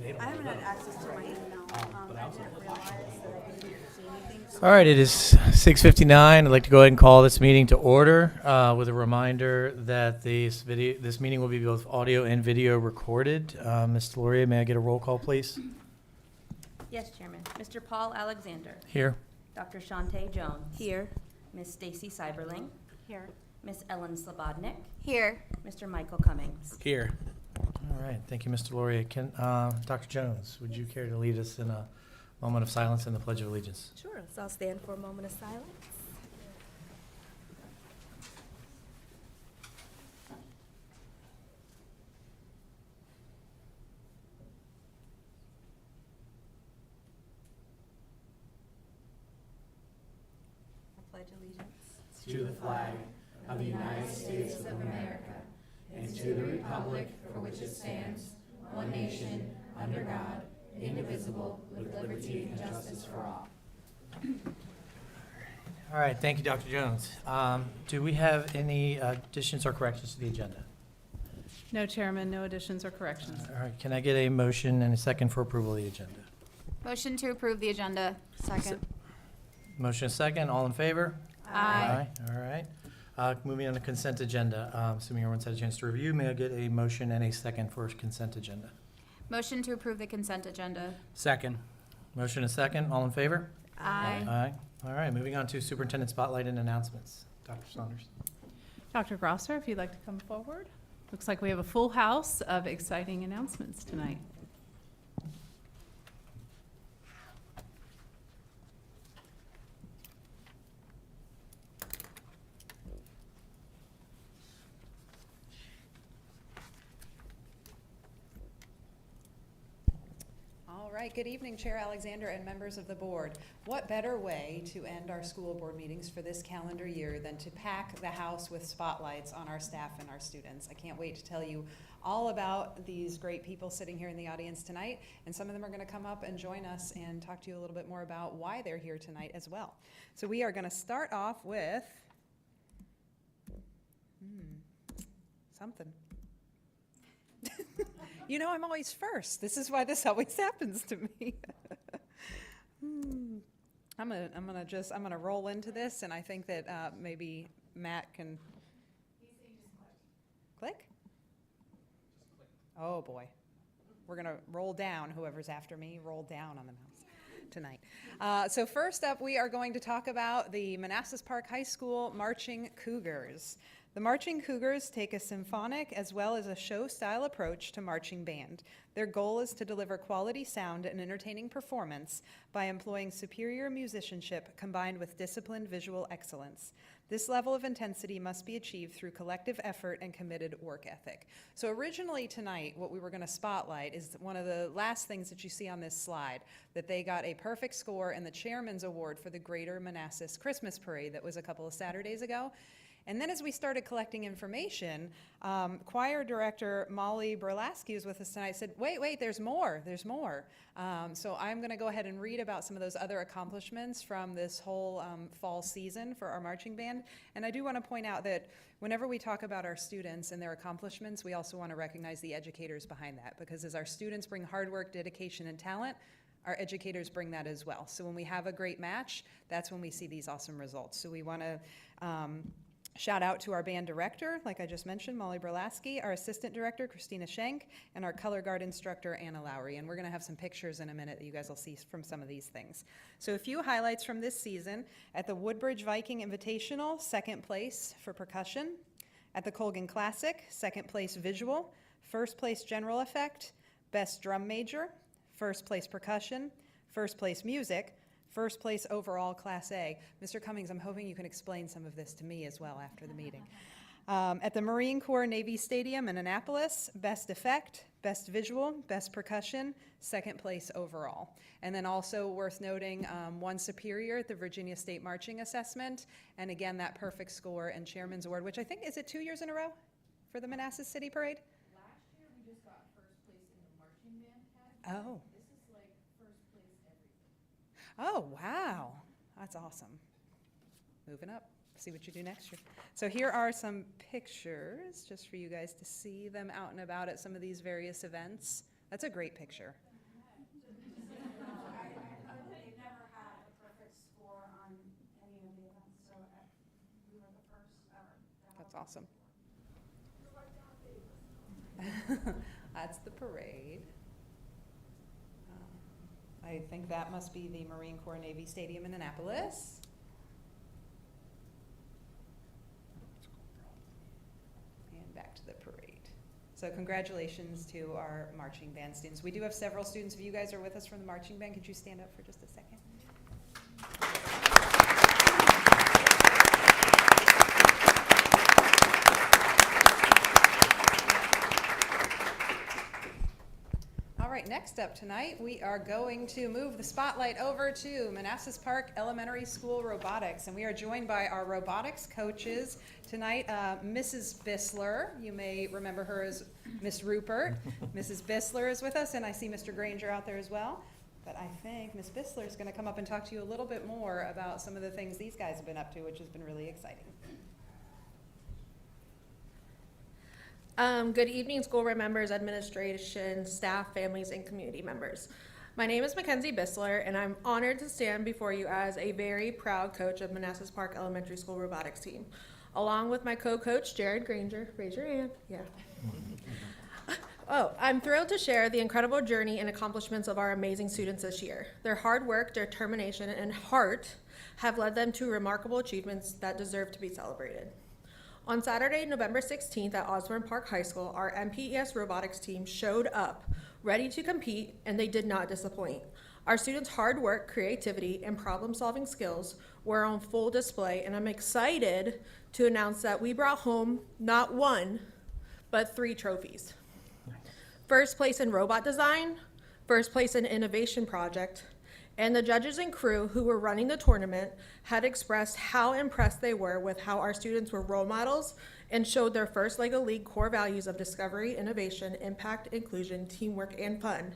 I haven't had access to my email. I didn't realize that I didn't see anything. All right, it is 6:59. I'd like to go ahead and call this meeting to order with a reminder that this meeting will be both audio and video recorded. Ms. Deloria, may I get a roll call, please? Yes, Chairman. Mr. Paul Alexander. Here. Dr. Shantae Jones. Here. Ms. Stacy Cyberling. Here. Ms. Ellen Slobodnik. Here. Mr. Michael Cummings. Here. All right, thank you, Ms. Deloria. Dr. Jones, would you care to lead us in a moment of silence and the Pledge of Allegiance? Sure. So I'll stand for a moment of silence. I pledge allegiance To the flag of the United States of America and to the republic for which it stands, one nation, under God, indivisible, with liberty and justice for all. All right, thank you, Dr. Jones. Do we have any additions or corrections to the agenda? No, Chairman, no additions or corrections. All right, can I get a motion and a second for approval of the agenda? Motion to approve the agenda. Second. Motion and second, all in favor? Aye. All right. Moving on to consent agenda, assuming everyone's had a chance to review, may I get a motion and a second for consent agenda? Motion to approve the consent agenda. Second. Motion and second, all in favor? Aye. Aye. All right, moving on to superintendent spotlight and announcements. Dr. Saunders. Dr. Grosser, if you'd like to come forward. Looks like we have a full house of exciting announcements tonight. All right, good evening, Chair Alexander and members of the board. What better way to end our school board meetings for this calendar year than to pack the house with spotlights on our staff and our students? I can't wait to tell you all about these great people sitting here in the audience tonight, and some of them are going to come up and join us and talk to you a little bit more about why they're here tonight as well. So we are going to start off with something. You know, I'm always first. This is why this always happens to me. I'm gonna roll into this, and I think that maybe Matt can click. Oh boy, we're gonna roll down. Whoever's after me, roll down on the mouse tonight. So first up, we are going to talk about the Manassas Park High School Marching Cougars. The Marching Cougars take a symphonic as well as a show-style approach to marching band. Their goal is to deliver quality sound and entertaining performance by employing superior musicianship combined with disciplined visual excellence. This level of intensity must be achieved through collective effort and committed work ethic. So originally tonight, what we were going to spotlight is one of the last things that you see on this slide, that they got a perfect score in the Chairman's Award for the Greater Manassas Christmas Parade that was a couple of Saturdays ago. And then as we started collecting information, choir director Molly Berlasky was with us tonight, said, wait, there's more. So I'm gonna go ahead and read about some of those other accomplishments from this whole fall season for our marching band. And I do wanna point out that whenever we talk about our students and their accomplishments, we also wanna recognize the educators behind that, because as our students bring hard work, dedication, and talent, our educators bring that as well. So when we have a great match, that's when we see these awesome results. So we wanna shout out to our band director, like I just mentioned, Molly Berlasky, our assistant director, Christina Schenk, and our color guard instructor, Anna Lowry. And we're gonna have some pictures in a minute that you guys will see from some of these things. So a few highlights from this season. At the Woodbridge Viking Invitational, second place for percussion. At the Colgan Classic, second place visual. First place general effect. Best drum major. First place percussion. First place music. First place overall, Class A. Mr. Cummings, I'm hoping you can explain some of this to me as well after the meeting. At the Marine Corps Navy Stadium in Annapolis, best effect, best visual, best percussion, second place overall. And then also worth noting, one superior at the Virginia State Marching Assessment, and again, that perfect score and Chairman's Award, which I think, is it 2 years in a row for the Manassas City Parade? Last year, we just got first place in the marching band category. Oh. This is like first place everything. Oh, wow. That's awesome. Moving up. See what you do next year. So here are some pictures just for you guys to see them out and about at some of these various events. That's a great picture. That's awesome. That's the parade. I think that must be the Marine Corps Navy Stadium in Annapolis. And back to the parade. So congratulations to our marching band students. We do have several students. If you guys are with us from the marching band, could you stand up for just a second? All right, next up tonight, we are going to move the spotlight over to Manassas Park Elementary School Robotics, and we are joined by our robotics coaches tonight, Mrs. Bissler. You may remember her as Miss Rupert. Mrs. Bissler is with us, and I see Mr. Granger out there as well. But I think Miss Bissler is going to come up and talk to you a little bit more about some of the things these guys have been up to, which has been really exciting. Good evening, school board members, administration, staff, families, and community members. My name is Mackenzie Bissler, and I'm honored to stand before you as a very proud coach of Manassas Park Elementary School robotics team, along with my co-coach, Jared Granger. Raise your hand. Yeah. I'm thrilled to share the incredible journey and accomplishments of our amazing students this year. Their hard work, determination, and heart have led them to remarkable achievements that deserve to be celebrated. On Saturday, November 16th at Osborne Park High School, our MPES robotics team showed up, ready to compete, and they did not disappoint. Our students' hard work, creativity, and problem-solving skills were on full display, and I'm excited to announce that we brought home not one, but 3 trophies. First place in robot design, first place in innovation project, and the judges and crew who were running the tournament had expressed how impressed they were with how our students were role models and showed their first LEGO League core values of discovery, innovation, impact, inclusion, teamwork, and fun.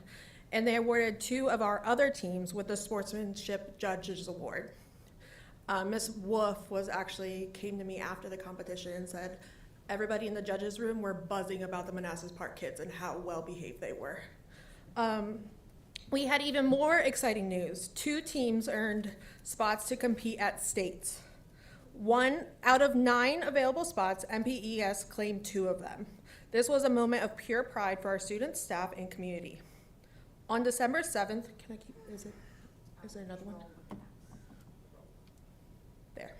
And they awarded 2 of our other teams with the Sportsmanship Judges Award. Ms. Wolf came to me after the competition and said, everybody in the judges room were buzzing about the Manassas Park kids and how well behaved they were. We had even more exciting news. 2 teams earned spots to compete at states. 1 out of 9 available spots, MPES claimed 2 of them. This was a moment of pure pride for our students, staff, and community. On December 7th, is there another one? There.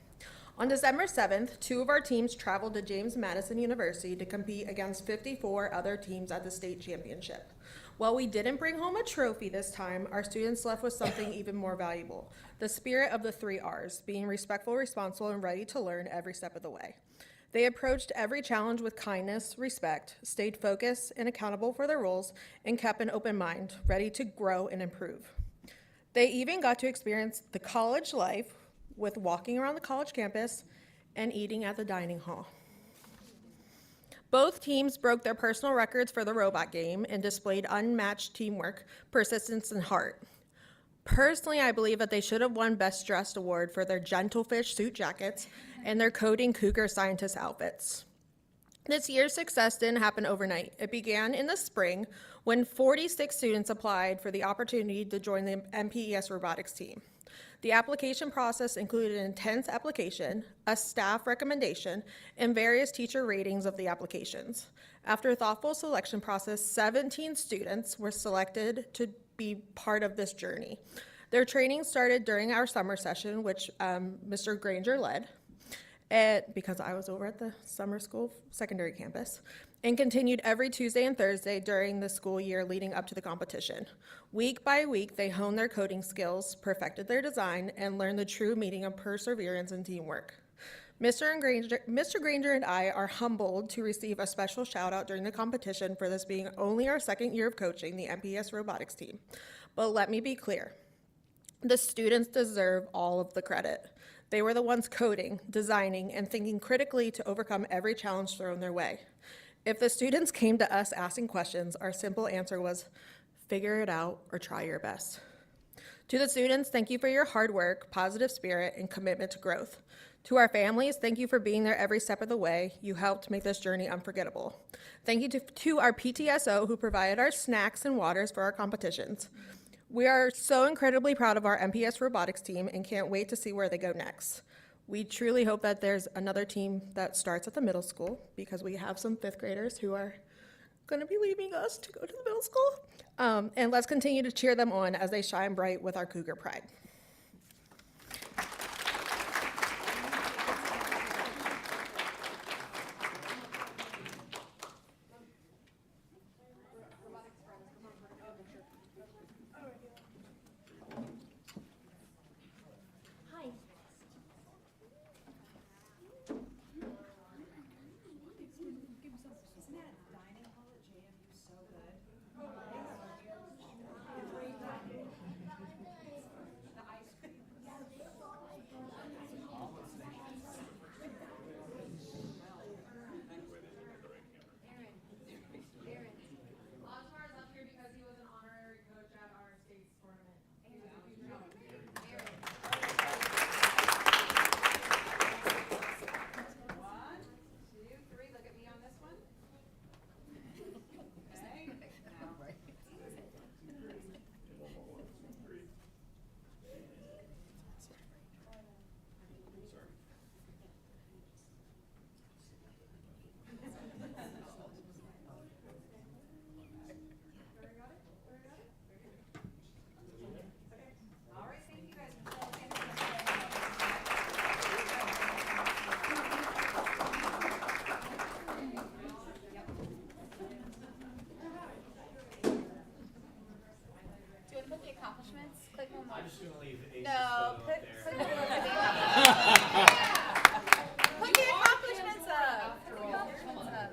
On December 7th, 2 of our teams traveled to James Madison University to compete against 54 other teams at the state championship. While we didn't bring home a trophy this time, our students left with something even more valuable, the spirit of the 3 R's, being respectful, responsible, and ready to learn every step of the way. They approached every challenge with kindness, respect, stayed focused and accountable for their roles, and kept an open mind, ready to grow and improve. They even got to experience the college life with walking around the college campus and eating at the dining hall. Both teams broke their personal records for the robot game and displayed unmatched teamwork, persistence, and heart. Personally, I believe that they should have won Best Dressed Award for their Gentlefish suit jackets and their Coding Cougar scientist outfits. This year's success didn't happen overnight. It began in the spring when 46 students applied for the opportunity to join the MPES robotics team. The application process included an intense application, a staff recommendation, and various teacher ratings of the applications. After a thoughtful selection process, 17 students were selected to be part of this journey. Their training started during our summer session, which Mr. Granger led, because I was over at the summer school secondary campus, and continued every Tuesday and Thursday during the school year leading up to the competition. Week by week, they honed their coding skills, perfected their design, and learned the true meaning of perseverance and teamwork. Mr. Granger and I are humbled to receive a special shout out during the competition for this being only our 2nd year of coaching the MPES robotics team. But let me be clear, the students deserve all of the credit. They were the ones coding, designing, and thinking critically to overcome every challenge thrown their way. If the students came to us asking questions, our simple answer was, figure it out or try your best. To the students, thank you for your hard work, positive spirit, and commitment to growth. To our families, thank you for being there every step of the way. You helped make this journey unforgettable. Thank you to our PTSO who provided our snacks and waters for our competitions. We are so incredibly proud of our MPES robotics team and can't wait to see where they go next. We truly hope that there's another team that starts at the middle school because we have some 5th graders who are going to be leaving us to go to the middle school. And let's continue to cheer them on as they shine bright with our Cougar pride. I'm just gonna leave Ace's No, photo put, up there. put Put the accomplishments up. Put the accomplishments up.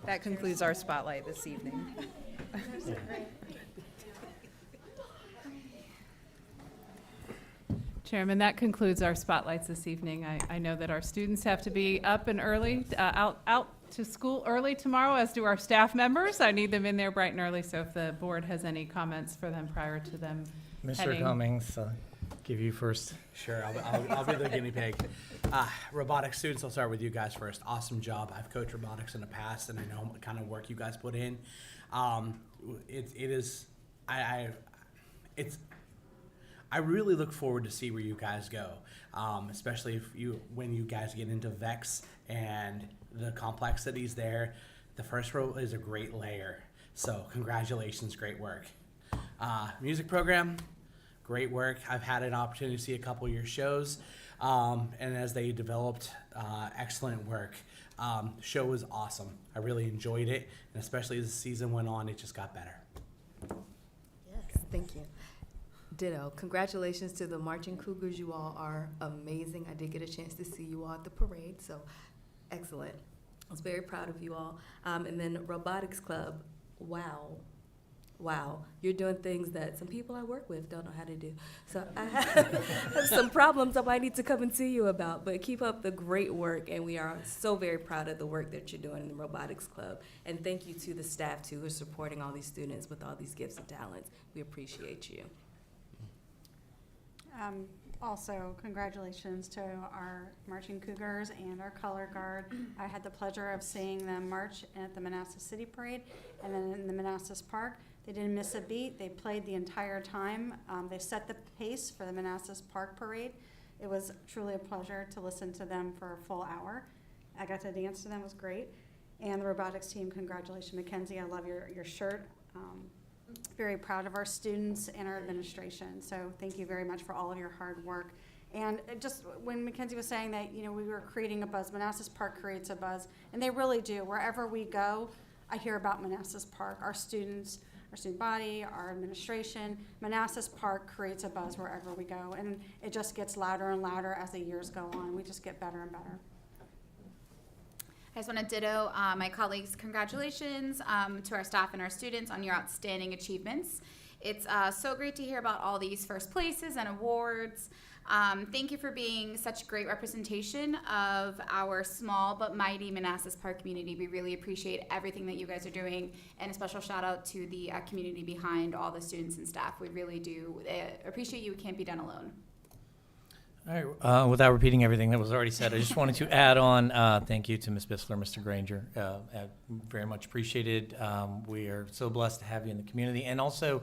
That concludes our spotlight this evening. Chairman, that concludes our spotlights this evening. I know that our students have to be up and early, out to school early tomorrow, as do our staff members. I need them in there bright and early, so if the board has any comments for them prior to them Mr. heading. Cummings, give you first. Sure, I'll be the guinea pig. Robotics students, I'll start with you guys first. Awesome job. I've coached robotics in the past, and I know what kind of work you guys put in. I really look forward to see where you guys go, especially when you guys get into VEX and the complexities there. The first row is a great layer. So congratulations, great work. Music program, great work. I've had an opportunity to see a couple of your shows, and as they developed, excellent work. Show was awesome. I really enjoyed it, and especially as the season went on, it just got better. Yes, thank you. Ditto. Congratulations to the Marching Cougars. You all are amazing. I did get a chance to see you all at the parade, so excellent. I was very proud of you all. And then Robotics Club, wow. You're doing things that some people I work with don't know how to do. So I have some problems I might need to come and see you about, but keep up the great work, and we are so very proud of the work that you're doing in the Robotics Club. And thank you to the staff, too, who are supporting all these students with all these gifts and talents. We appreciate you. Also, congratulations to our Marching Cougars and our Color Guard. I had the pleasure of seeing them march at the Manassas City Parade and then in the Manassas Park. They didn't miss a beat. They played the entire time. They set the pace for the Manassas Park Parade. It was truly a pleasure to listen to them for a full hour. I got to dance to them. It was great. And the robotics team, congratulations. Mackenzie, I love your shirt. Very proud of our students and our administration. So thank you very much for all of your hard work. And just when Mackenzie was saying that, we were creating a buzz, Manassas Park creates a buzz, and they really do. Wherever we go, I hear about Manassas Park. Our students, our student body, our administration, Manassas Park creates a buzz wherever we go. And it just gets louder and louder as the years go on. We just get better and better. I just want to ditto my colleagues' congratulations to our staff and our students on your outstanding achievements. It's so great to hear about all these first places and awards. Thank you for being such great representation of our small but mighty Manassas Park community. We really appreciate everything that you guys are doing, and a special shout out to the community behind all the students and staff. We really do appreciate you. It can't be done alone. All right, without repeating everything that was already said, I just wanted to add on, thank you to Ms. Bissler, Mr. Granger. Very much appreciated. We are so blessed to have you in the community. And also,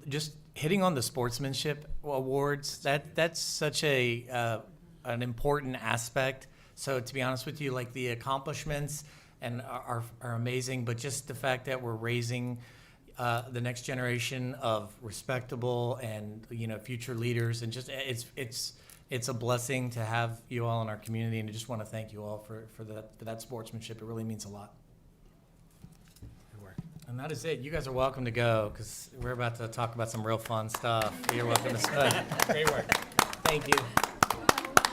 just hitting on the sportsmanship awards, that's such an important aspect. So to be honest with you, like the accomplishments and are amazing, but just the fact that we're raising the next generation of respectable and future leaders, and just it's a blessing to have you all in our community, and I just want to thank you all for that sportsmanship. It really means a lot. Good work. And that is it. You guys are welcome to go because we're about to talk about some real fun stuff. You're welcome to stay. Great work. Thank you.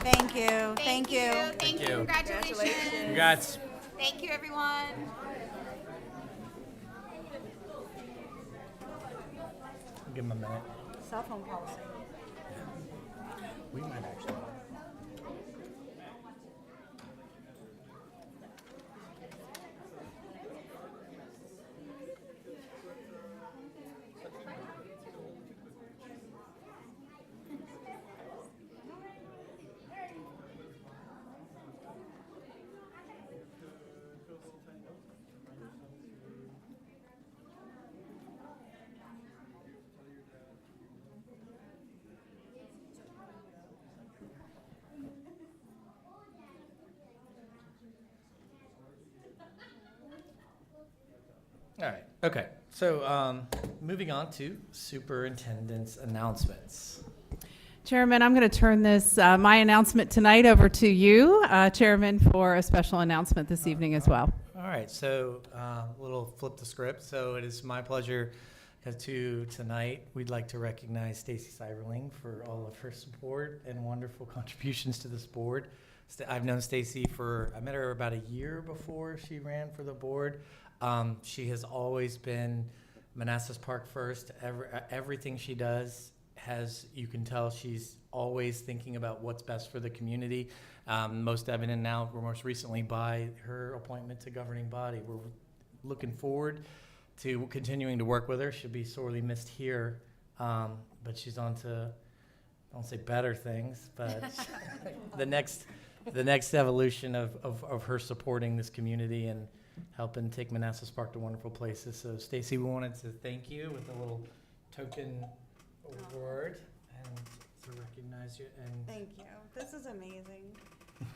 Thank you. Thank you. Thank you. Congratulations. Congrats. Thank you, everyone. Give them a minute. Cell phone policy. We might actually. All right. Okay. So moving on to superintendent's announcements. Chairman, I'm going to turn this, my announcement tonight over to you, Chairman, for a special announcement this evening as well. All right. So a little flip the script. So it is my pleasure to tonight. We'd like to recognize Stacy Cyberling for all of her support and wonderful contributions to this board. I've known Stacy I met her about a year before she ran for the board. She has always been Manassas Park first. Everything she does you can tell she's always thinking about what's best for the community. Most evident now, or most recently, by her appointment to governing body. We're looking forward to continuing to work with her. She'll be sorely missed here, but she's on to, I don't say better things, but the next evolution of her supporting this community and helping take Manassas Park to wonderful places. So, Stacy, we wanted to thank you with a little token award and to recognize you. And Thank you. This is amazing. Do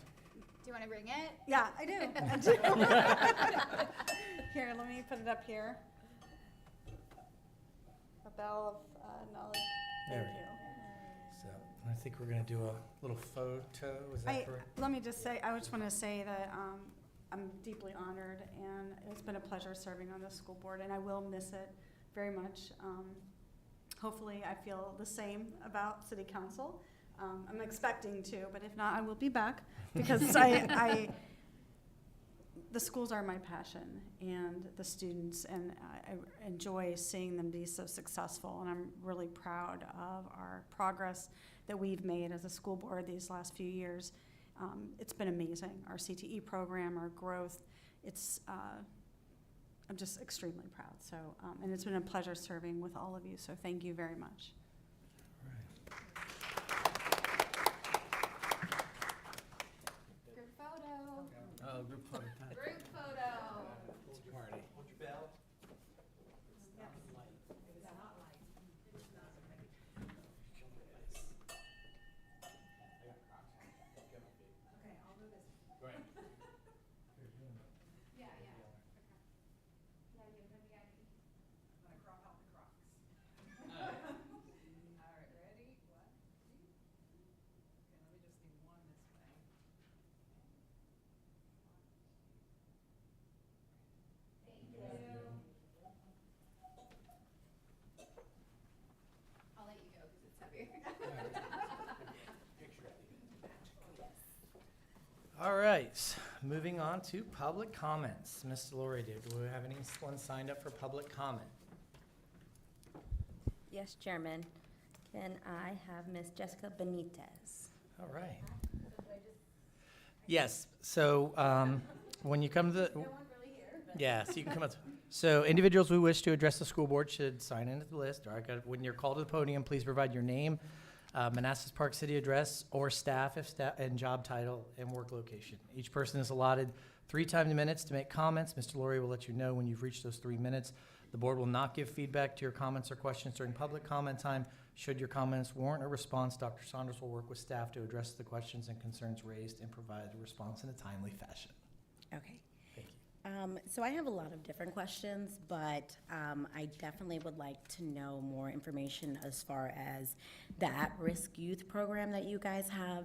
you want to bring it? Yeah, I do. I do. Here, let me put it up here. A bell of knowledge. There Thank we you. So, I think we're going to do a little photo. Is that correct? Let me just say, I just want to say that I'm deeply honored, and it's been a pleasure serving on this school board, and I will miss it very much. Hopefully, I feel the same about city council. I'm expecting to, but if not, I will be back because the schools are my passion, and the students, and I enjoy seeing them be so successful, and I'm really proud of our progress that we've made as a school board these last few years. It's been amazing. Our CTE program, our growth, I'm just extremely proud. So, and it's been a pleasure serving with all of you. So thank you very much. Group photo. Oh, group photo time. Group photo. It's a party. I'll let you go because it's heavy. All right, moving on to public comments. Mr. Laurie, do we have anyone signed up for public comment? Yes, Chairman. Can I have Ms. Jessica Benitez? All right. Yes, so when you come to the... Yes, you can come up. So individuals who wish to address the school board should sign into the list. All right, when you're called to the podium, please provide your name, Manassas Park City address, or staff, and job title and work location. Each person is allotted 3 timed minutes to make comments. Mr. Laurie will let you know when you've reached those 3 minutes. The board will not give feedback to your comments or questions during public comment time. Should your comments warrant a response, Dr. Saunders will work with staff to address the questions and concerns raised and provide a response in a timely fashion. Okay. Thank you. So I have a lot of different questions, but I definitely would like to know more information as far as the at-risk youth program that you guys have.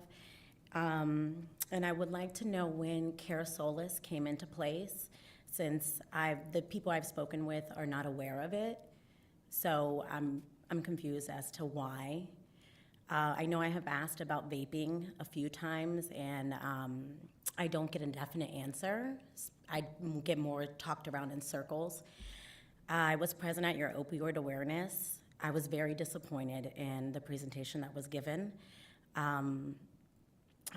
And I would like to know when Care Solis came into place, since the people I've spoken with are not aware of it. So I'm confused as to why. I know I have asked about vaping a few times, and I don't get a definite answer. I get more talked around in circles. I was present at your opioid awareness. I was very disappointed in the presentation that was given. I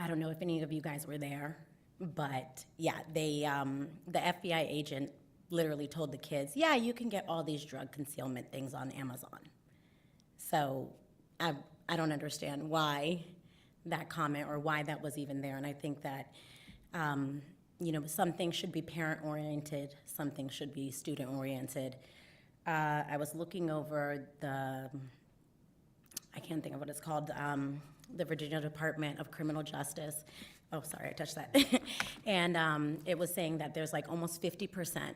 don't know if any of you guys were there, but yeah, the FBI agent literally told the kids, yeah, you can get all these drug concealment things on Amazon. So I don't understand why that comment or why that was even there. And I think that, some things should be parent-oriented, some things should be student-oriented. I was looking over I can't think of what it's called, the Virginia Department of Criminal Justice. Oh, sorry, I touched that. And it was saying that there's like almost 50%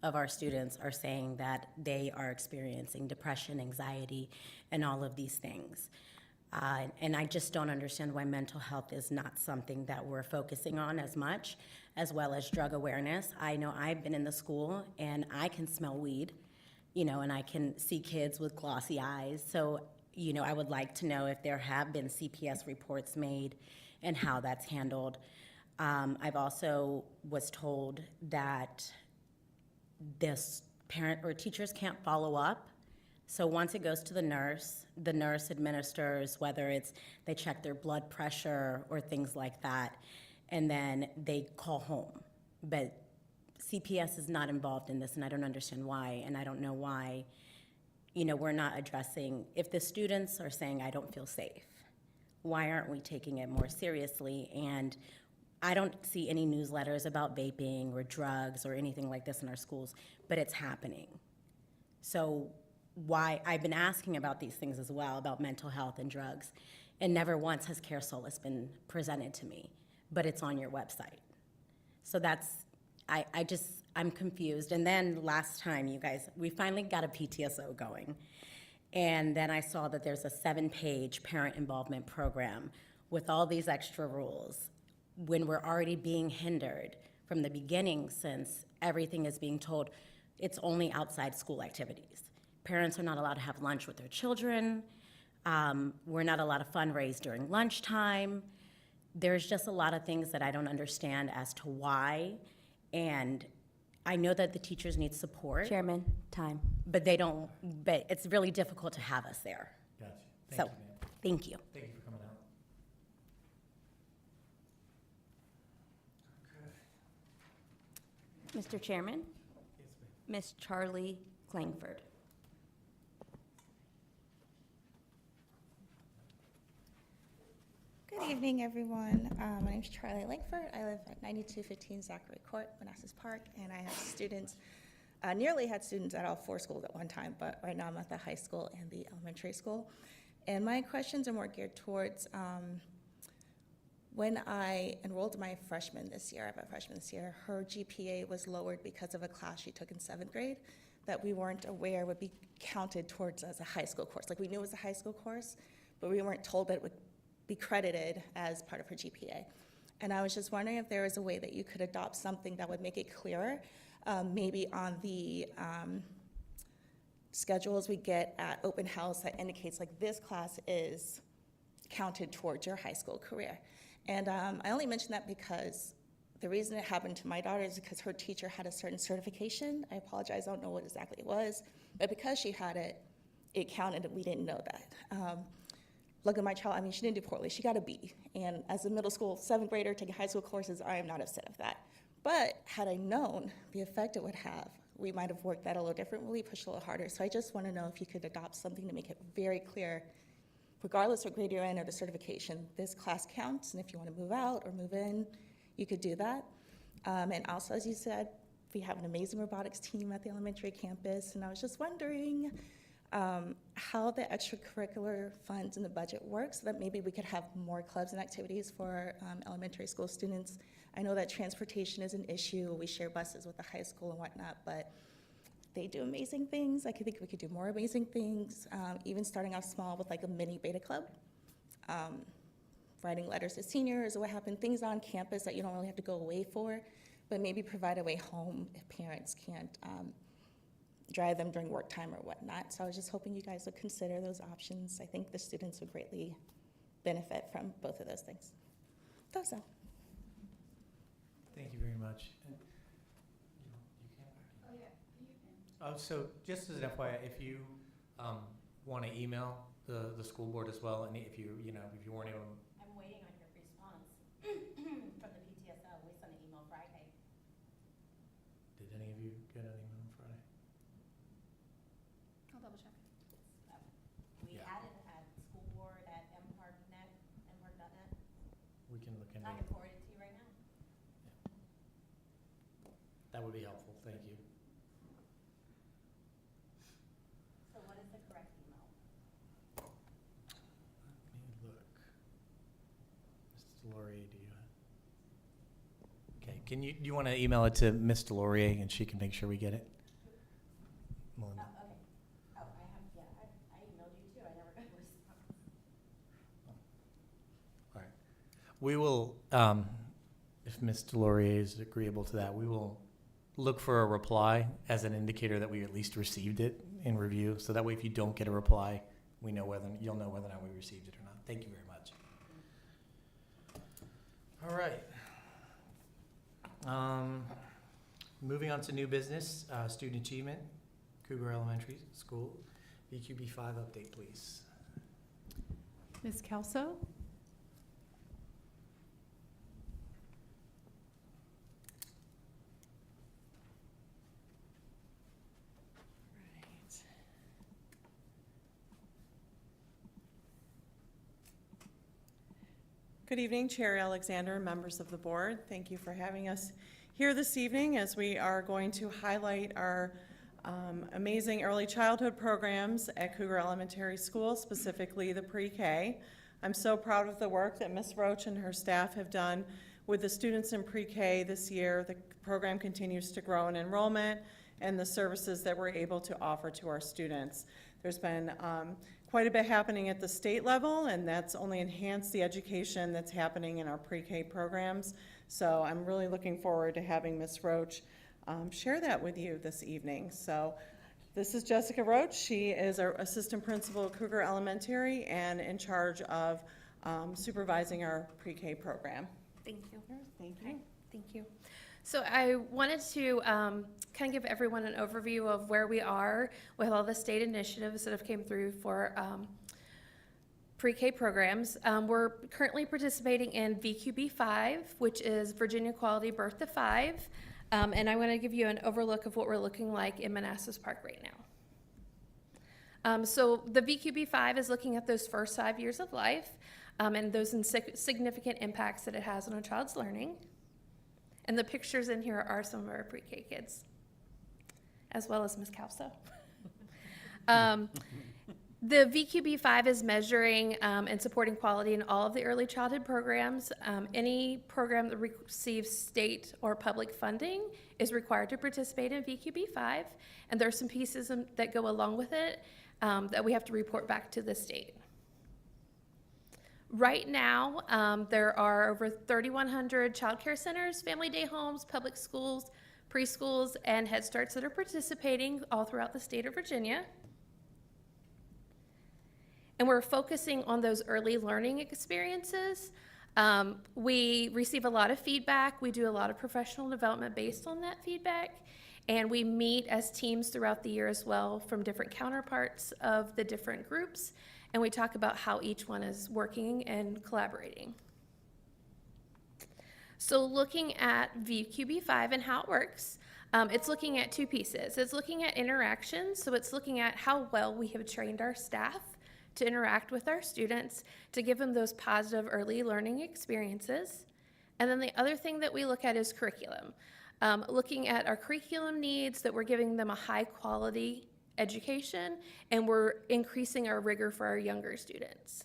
of our students are saying that they are experiencing depression, anxiety, and all of these things. And I just don't understand why mental health is not something that we're focusing on as much, as well as drug awareness. I know I've been in the school and I can smell weed, and I can see kids with glossy eyes. So, I would like to know if there have been CPS reports made and how that's handled. I've also was told that this parent or teachers can't follow up. So once it goes to the nurse administers, whether it's they check their blood pressure or things like that, and then they call home. But CPS is not involved in this, and I don't understand why, and I don't know why, we're not addressing, if the students are saying, I don't feel safe, why aren't we taking it more seriously? And I don't see any newsletters about vaping or drugs or anything like this in our schools, but it's happening. So why, I've been asking about these things as well, about mental health and drugs, and never once has Care Solis been presented to me, but it's on your website. So I'm confused. And then last time, you guys, we finally got a PTSO going. And then I saw that there's a 7-page parent involvement program with all these extra rules when we're already being hindered from the beginning, since everything is being told it's only outside school activities. Parents are not allowed to have lunch with their children. We're not allowed to fundraise during lunchtime. There's just a lot of things that I don't understand as to why. And I know that the teachers need support. Chairman, time. But it's really difficult to have us there. Gotcha. So, Thank you, ma'am. Thank you. Thank you for coming out. Mr. Chairman, Yes, ma'am. Ms. Charlie Klangford. Good evening, everyone. My name is Charlie Langford. I live at 9215 Zachary Court, Manassas Park, and I have students, nearly had students at all 4 schools at one time, but right now I'm at the high school and the elementary school. And my questions are more geared towards when I enrolled my freshman this year, I have a freshman this year, her GPA was lowered because of a class she took in 7th grade that we weren't aware would be counted towards as a high school course. Like, we knew it was a high school course, but we weren't told that it would be credited as part of her GPA. And I was just wondering if there was a way that you could adopt something that would make it clearer, maybe on the schedules we get at open house that indicates like this class is counted towards your high school career. And I only mention that because the reason it happened to my daughter is because her teacher had a certain certification. I apologize, I don't know what exactly it was, but because she had it, it counted and we didn't know that. Look at my child, I mean, she didn't do poorly, she got a B. And as a middle school 7th grader taking high school courses, I am not upset of that. But had I known the effect it would have, we might have worked that a little differently, pushed a little harder. So I just want to know if you could adopt something to make it very clear, regardless of grade you're in or the certification, this class counts, and if you want to move out or move in, you could do that. And also, as you said, we have an amazing robotics team at the elementary campus, and I was just wondering how the extracurricular funds in the budget work so that maybe we could have more clubs and activities for elementary school students. I know that transportation is an issue. We share buses with the high school and whatnot, but they do amazing things. I could think we could do more amazing things, even starting off small with like a mini beta club, writing letters to seniors or what happened, things on campus that you don't really have to go away for, but maybe provide a way home if parents can't drive them during work time or whatnot. So I was just hoping you guys would consider those options. I think the students would greatly benefit from both of those things. That's all. Thank you very much. So just as an FYI, if you want to email the school board as well, and if you weren't able to. I'm waiting on your response from the PTSL. We sent an email Friday. Did any of you get an email on Friday? I'll double check. We Yeah. had it at school board at mpark.net, mpark.net. We can look into I it. can forward it to you right now. That would be helpful. Thank you. So what is the correct email? Let me look. Mrs. Delorier, do you have? Okay, do you want to email it to Miss Delorier and she can make sure we get it? Melinda. Okay. Oh, I emailed you too. I never got a response. All right. We will, if Ms. Delorier is agreeable to that, we will look for a reply as an indicator that we at least received it in review. So that way, if you don't get a reply, you'll know whether or not we received it or not. Thank you very much. All right. Moving on to new business, student achievement, Cougar Elementary School, VQB5 update, please. Ms. Kelso? Good evening, Chair Alexander and members of the board. Thank you for having us here this evening as we are going to highlight our amazing early childhood programs at Cougar Elementary School, specifically the pre-K. I'm so proud of the work that Ms. Roach and her staff have done with the students in pre-K this year. The program continues to grow in enrollment and the services that we're able to offer to our students. There's been quite a bit happening at the state level, and that's only enhanced the education that's happening in our pre-K programs. So I'm really looking forward to having Ms. Roach share that with you this evening. So this is Jessica Roach. She is our assistant principal at Cougar Elementary and in charge of supervising our pre-K program. Thank you. Thank you. Thank you. So I wanted to kind of give everyone an overview of where we are with all the state initiatives that have came through for pre-K programs. We're currently participating in VQB5, which is Virginia Quality Birth to 5. And I want to give you an overlook of what we're looking like in Manassas Park right now. So the VQB5 is looking at those first 5 years of life and those significant impacts that it has on a child's learning. And the pictures in here are some of our pre-K kids, as well as Ms. Calso. The VQB5 is measuring and supporting quality in all of the early childhood programs. Any program that receives state or public funding is required to participate in VQB5, and there are some pieces that go along with it that we have to report back to the state. Right now, there are over 3,100 child care centers, family day homes, public schools, preschools, and Head Starts that are participating all throughout the state of Virginia. And we're focusing on those early learning experiences. We receive a lot of feedback. We do a lot of professional development based on that feedback. And we meet as teams throughout the year as well from different counterparts of the different groups. And we talk about how each one is working and collaborating. So looking at VQB5 and how it works, it's looking at two pieces. It's looking at interactions, so it's looking at how well we have trained our staff to interact with our students, to give them those positive early learning experiences. And then the other thing that we look at is curriculum. Looking at our curriculum needs, that we're giving them a high quality education, and we're increasing our rigor for our younger students.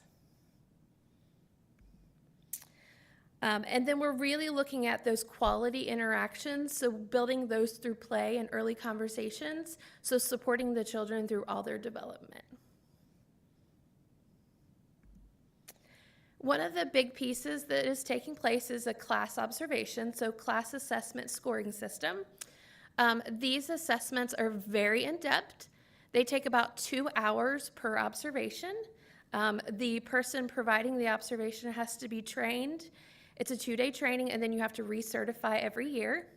And then we're really looking at those quality interactions, so building those through play and early conversations, so supporting the children through all their development. One of the big pieces that is taking place is a class observation, so class assessment scoring system. These assessments are very in-depth. They take about 2 hours per observation. The person providing the observation has to be trained. It's a 2-day training, and then you have to recertify every year.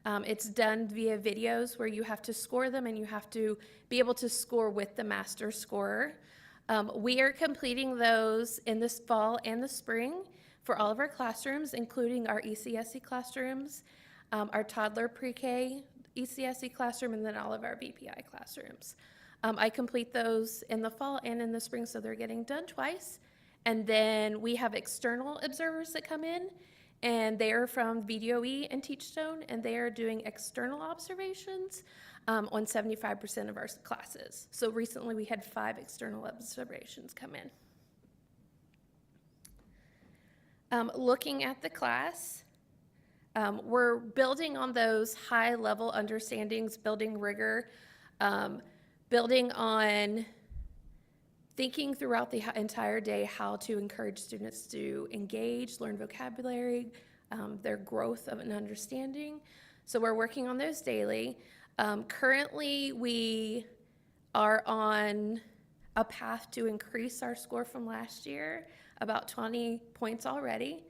It's done via videos where you have to score them, and you have to be able to score with the master scorer. We are completing those in this fall and the spring for all of our classrooms, including our ECSE classrooms, our toddler pre-K ECSE classroom, and then all of our BPI classrooms. I complete those in the fall and in the spring, so they're getting done twice. And then we have external observers that come in, and they are from VDOE and Teachstone, and they are doing external observations on 75% of our classes. So recently we had 5 external observations come in. Looking at the class, we're building on those high-level understandings, building rigor, building on thinking throughout the entire day how to encourage students to engage, learn vocabulary, their growth of an understanding. So we're working on those daily. Currently, we are on a path to increase our score from last year, about 20 points already.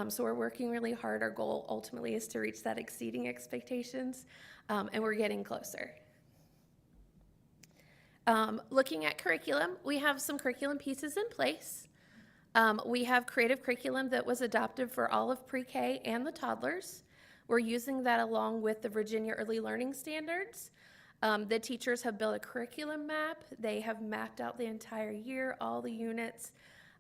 So we're working really hard. Our goal ultimately is to reach that exceeding expectations, and we're getting closer. Looking at curriculum, we have some curriculum pieces in place. We have creative curriculum that was adopted for all of pre-K and the toddlers. We're using that along with the Virginia Early Learning Standards. The teachers have built a curriculum map. They have mapped out the entire year, all the units,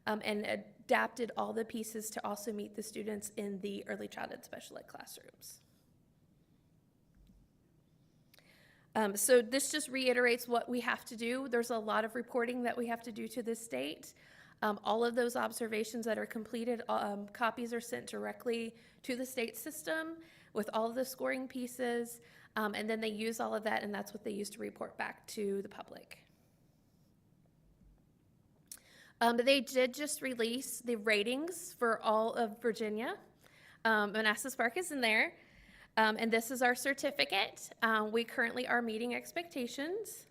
and adapted all the pieces to also meet the students in the early childhood special ed classrooms. So this just reiterates what we have to do. There's a lot of reporting that we have to do to the state. All of those observations that are completed, copies are sent directly to the state system with all of the scoring pieces, and then they use all of that, and that's what they use to report back to the public. They did just release the ratings for all of Virginia. Manassas Park is in there. And this is our certificate. We currently are meeting expectations.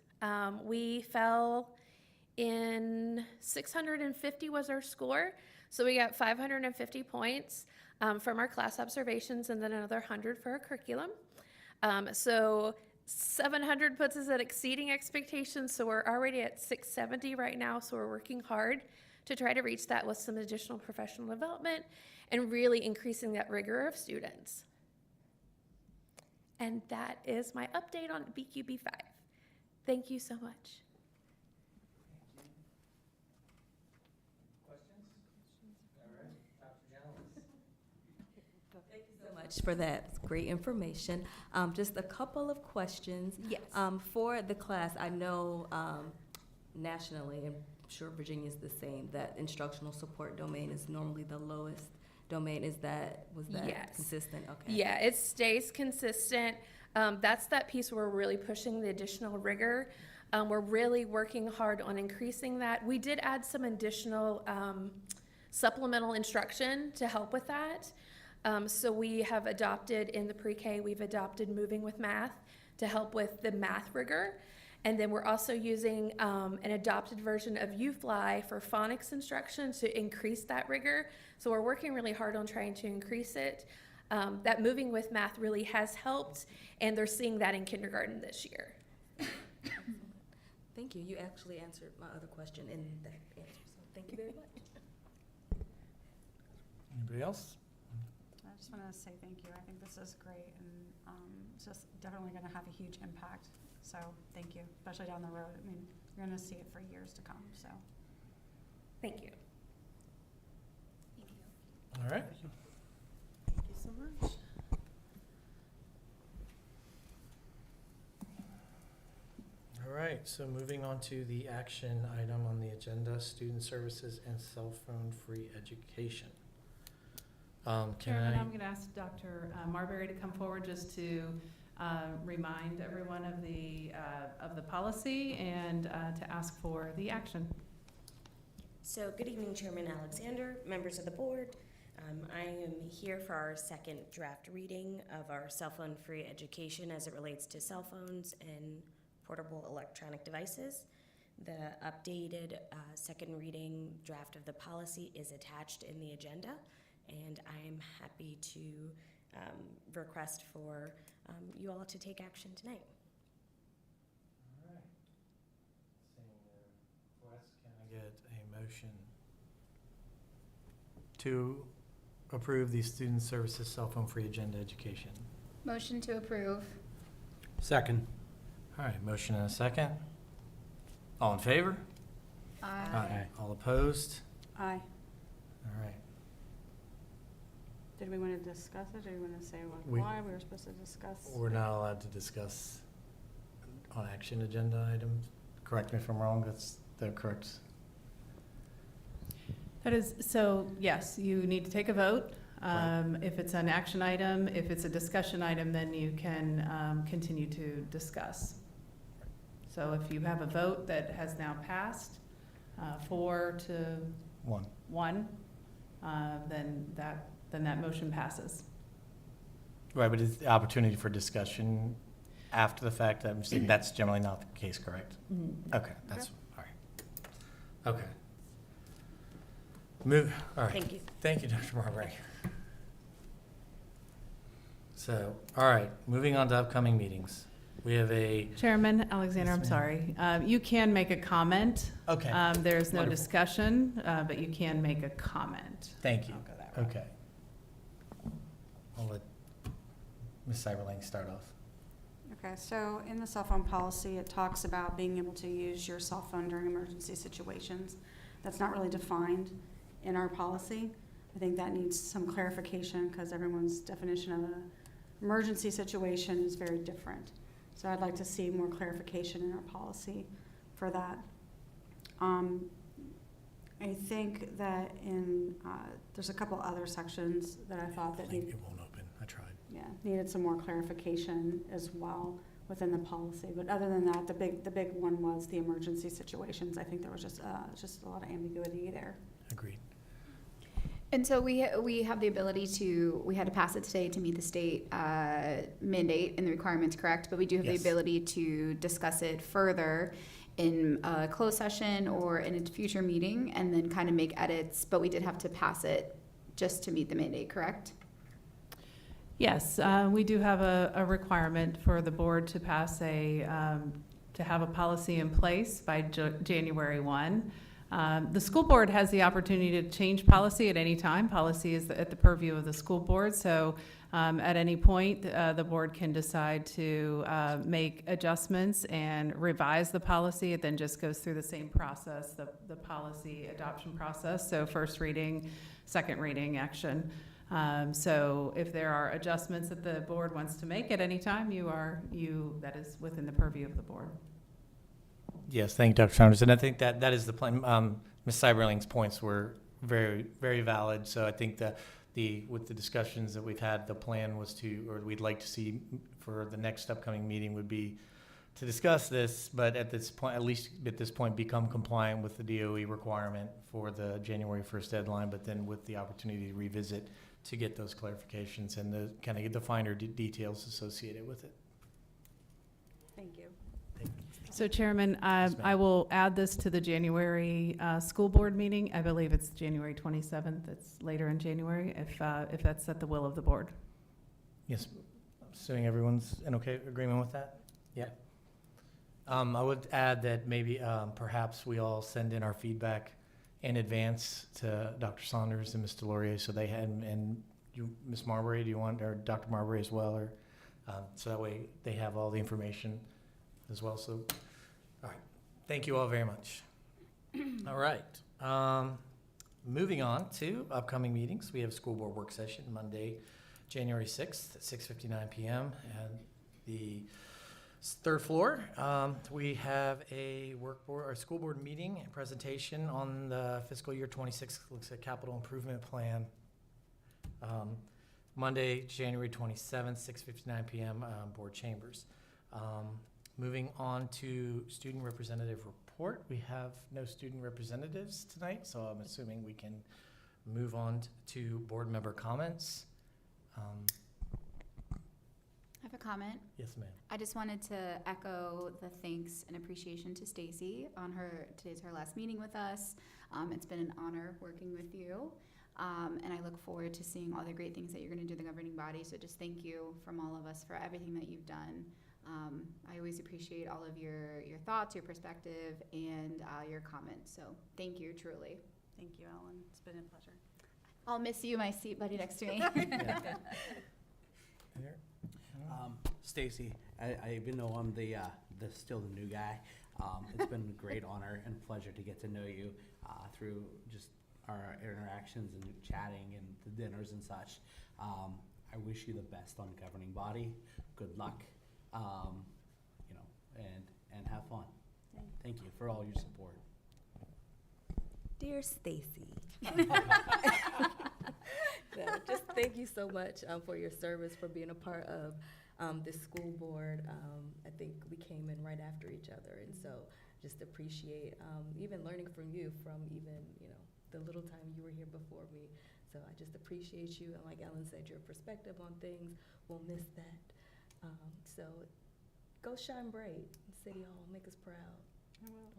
We fell in 650 was our score. So we got 550 points from our class observations, and then another 100 for our curriculum. So 700 puts us at exceeding expectations. So we're already at 670 right now. So we're working hard to try to reach that with some additional professional development and really increasing that rigor of students. And that is my update on VQB5. Thank you so much. Questions? All right, Dr. Jones. Thank you so much for that great information. Just a couple of questions. Yes. For the class, I know nationally, and I'm sure Virginia is the same, that instructional support domain is normally the lowest domain. Was that Yes. consistent? Okay. Yeah, it stays consistent. That's that piece where we're really pushing the additional rigor. We're really working hard on increasing that. We did add some additional supplemental instruction to help with that. So we have adopted in the pre-K, we've adopted Moving with Math to help with the math rigor. And then we're also using an adopted version of UFly for phonics instruction to increase that rigor. So we're working really hard on trying to increase it. that moving with math really has helped, and they're seeing that in kindergarten this year. Thank you. You actually answered my other question in that answer, so thank you very much. Anybody else? I just want to say thank you. I think this is great, and it's just definitely going to have a huge impact. So thank you, especially down the road. I mean, you're going to see it for years to come. So Thank you. All right. Thank you so much. All right, so moving on to the action item on the agenda, student services and cell phone free education. Can Chairman, I? I'm going to ask Dr. Marbury to come forward just to remind everyone of the policy and to ask for the action. So, good evening, Chairman Alexander, members of the board. I am here for our second draft reading of our cell phone free education as it relates to cell phones and portable electronic devices. The updated second reading draft of the policy is attached in the agenda, and I am happy to request for you all to take action tonight. All right. Seeing the request, can I get a motion to approve the student services cell phone free agenda education? Motion to approve. Second. All right, motion and a second. All in favor? Aye. All opposed? Aye. All right. Did we want to discuss it, or do we want to say We- why we were supposed to discuss? We're not allowed to discuss on action agenda items. Correct me if I'm wrong, that's the correct. That is, so yes, you need to take a vote. If it's an action item, if it's a discussion item, then you can continue to discuss. So if you have a vote that has now passed, 4 to 1, then that motion passes. Right, but it's the opportunity for discussion after the fact. I'm saying that's generally not the case, correct? Okay, that's, all right. Okay. All right. Thank you. Thank you, Dr. Marbury. So, all right, moving on to upcoming meetings. We have a, Chairman Alexander, Yes, I'm ma'am. sorry. You can make a comment. okay, There's no Wonderful. discussion, but you can make a comment. thank you. I'll go that route. Okay. I'll let Ms. Cyberling start off. Okay, so in the cell phone policy, it talks about being able to use your cell phone during emergency situations. That's not really defined in our policy. I think that needs some clarification because everyone's definition of an emergency situation is very different. So I'd like to see more clarification in our policy for that. I think that there's a couple other sections that I thought that It won't open, I tried. needed some more clarification as well within the policy. But other than that, the big one was the emergency situations. I think there was just a lot of ambiguity there. Agreed. And so we have the ability we had to pass it today to meet the state mandate and the requirements, correct? But we do have the Yes. ability to discuss it further in a closed session or in a future meeting and then kind of make edits, but we did have to pass it just to meet the mandate, correct? Yes, we do have a requirement for the board to pass to have a policy in place by January 1. The school board has the opportunity to change policy at any time. Policy is at the purview of the school board, so at any point, the board can decide to make adjustments and revise the policy. It then just goes through the same process, the policy adoption process, so first reading, second reading, action. So if there are adjustments that the board wants to make at any time, that is within the purview of the board. Yes, thank you, Dr. Chalmers. And I think that is the plan. Ms. Cyberling's points were very, very valid. So I think that with the discussions that we've had, the plan was we'd like to see for the next upcoming meeting would be to discuss this, but at this point, become compliant with the DOE requirement for the January 1st deadline, but then with the opportunity to revisit to get those clarifications and the kind of get the finer details associated with it. Thank you. So Chairman, ma'am. I will add this to the January school board meeting. I believe it's January 27th. It's later in January, if that's at the will of the board. Yes, assuming everyone's in okay agreement with that? Yeah. I would add that maybe perhaps we all send in our feedback in advance to Dr. Saunders and Ms. Delorier, so they had, and you, Ms. Marbury, do you want, or Dr. Marbury as well, or so that way they have all the information as well. So, all right, thank you all very much. All right, moving on to upcoming meetings. We have school board work session Monday, January 6th at 6:59 p.m. at the third floor. We have a school board meeting and presentation on the fiscal year 26, looks at capital improvement plan. Monday, January 27th, 6:59 p.m. Board chambers. Moving on to student representative report. We have no student representatives tonight, so I'm assuming we can move on to board member comments. I have a comment. Yes, ma'am. I just wanted to echo the thanks and appreciation to Stacy on today's her last meeting with us. It's been an honor working with you. And I look forward to seeing all the great things that you're going to do in the governing body. So just thank you from all of us for everything that you've done. I always appreciate all of your thoughts, your perspective, and your comments. So thank you, truly. Thank you, Ellen. It's been a pleasure. I'll miss you, my seat buddy next to me. Stacy, I even though I'm still the new guy, it's been a great honor and pleasure to get to know you through just our interactions and chatting and the dinners and such. I wish you the best on governing body. Good luck, and have fun. Thank you for all your support. Dear Stacy, just thank you so much for your service, for being a part of this school board. I think we came in right after each other, and so just appreciate even learning from you from even, the little time you were here before me. So I just appreciate you, and like Ellen said, your perspective on things, we'll miss that. So go shine bright in City Hall, make us proud. I will.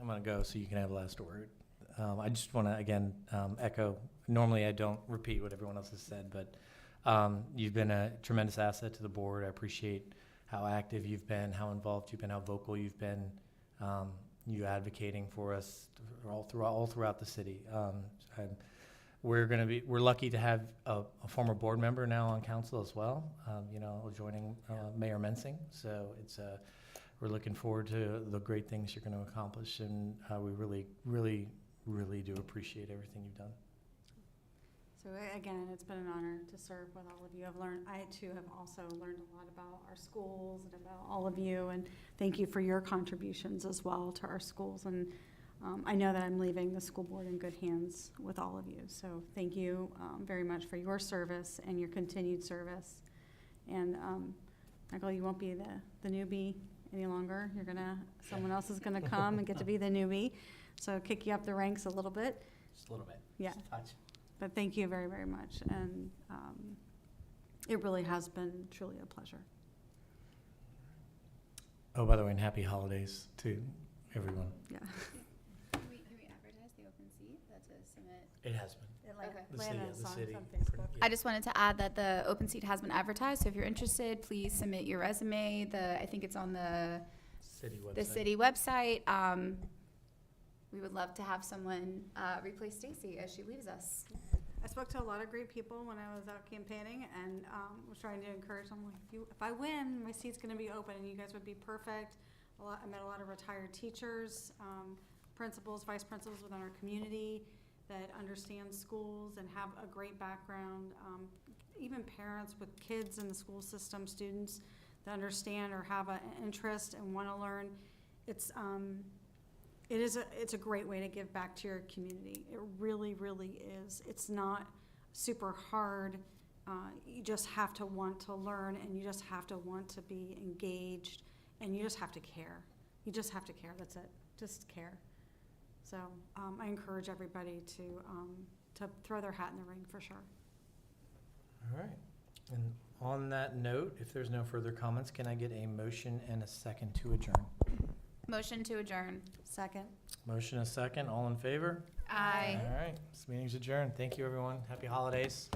I'm going to go so you can have the last word. I just want to, again, echo, normally I don't repeat what everyone else has said, but you've been a tremendous asset to the board. I appreciate how active you've been, how involved you've been, how vocal you've been, you advocating for us all throughout the city. And we're lucky to have a former board member now on council as well, joining Mayor Mensing. So we're looking forward to the great things you're going to accomplish, and we really, really, really do appreciate everything you've done. So again, it's been an honor to serve with all of you. I too have also learned a lot about our schools and about all of you, and thank you for your contributions as well to our schools. And I know that I'm leaving the school board in good hands with all of you. So thank you very much for your service and your continued service. And Michael, you won't be the newbie any longer. Someone else is gonna come and get to be the newbie. So kick you up the ranks a little bit. Just a little bit. Yeah. Just a touch. But thank you very, very much. And it really has been truly a pleasure. Oh, by the way, and happy holidays to everyone. Yeah. Can we advertise the open seat? That's a submit. It has been. Atlanta's on city. Facebook. I just wanted to add that the open seat has been advertised, so if you're interested, please submit your resume. I think it's on the city website. We would love to have someone replace Stacy as she leaves us. I spoke to a lot of great people when I was out campaigning, and was trying to encourage them, like, if I win, my seat's gonna be open, and you guys would be perfect. I met a lot of retired teachers, principals, vice principals within our community that understand schools and have a great background. Even parents with kids in the school system, students that understand or have an interest and want to learn. It's a great way to give back to your community. It really, really is. It's not super hard. You just have to want to learn, and you just have to want to be engaged, and you just have to care. You just have to care. That's it. Just care. So I encourage everybody to throw their hat in the ring for sure. All right. And on that note, if there's no further comments, can I get a motion and a second to adjourn? Motion to adjourn. Second. Motion and a second. All in favor? Aye. All right. This meeting's adjourned. Thank you, everyone. Happy holidays.